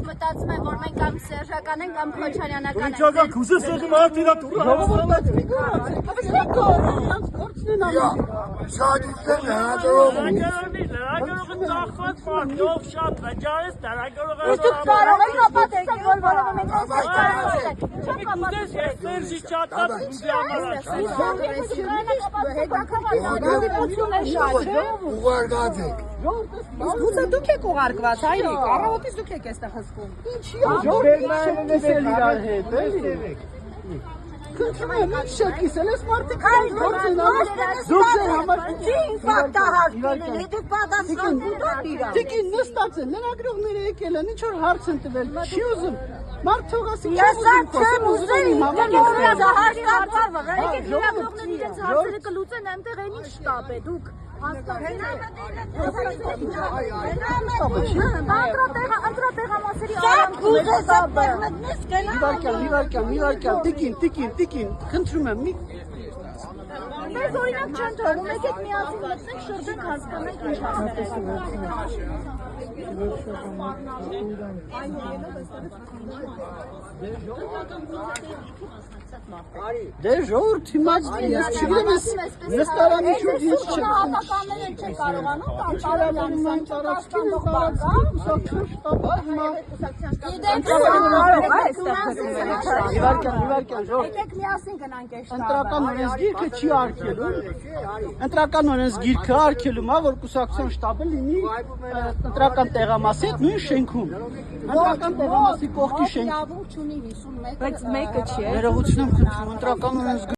Մտածում եմ, որ մենք կամ սերժական են, կամ քոչարյանական են։ Իչակա քուսը սեղի մարդի դա տուրա։ Լրագրողը ծախված մարդով շատ վճարես լրագրողը։ Դուք կարող եք ապատեկել, որ որովը մենք Սերժի չատած ուզի համար Գուցե դուք եք ուղարկված, հայրիկ, առավոտից դուք եք այստեղ հսկում։ Քնչում եմ, ինչ շատ կիսել ես մարդիկ գործ են անում, դուք են համար Տիկին նստած են, լրագրողները եկել են, ինչ-որ հարց են տվել, չի ուզում, մարդ թողասի չի ուզում Տիկին, քնչում եմ, Մեզ օրինակ չեն թողում, եկեք միասին մտնենք, շրջենք, հասկանանք ինչ Դե ժողովուրդ հիմա ես չգիտեմ ես նստարանի շուրջ ինչ չեմ չեն կարողանում Ընտրական օրենսգիրքը չի արգելում, ընտրական օրենսգիրքը արգելում է, որ կուսակցության շտաբը լինի ընտրական տեղամասի հետ նույն շենքում, ընտրական տեղամասի կողքի շենքում, Բայց մեկը չի է։ ներողություն եմ խնդրում, ընտրական օրենսգիրքը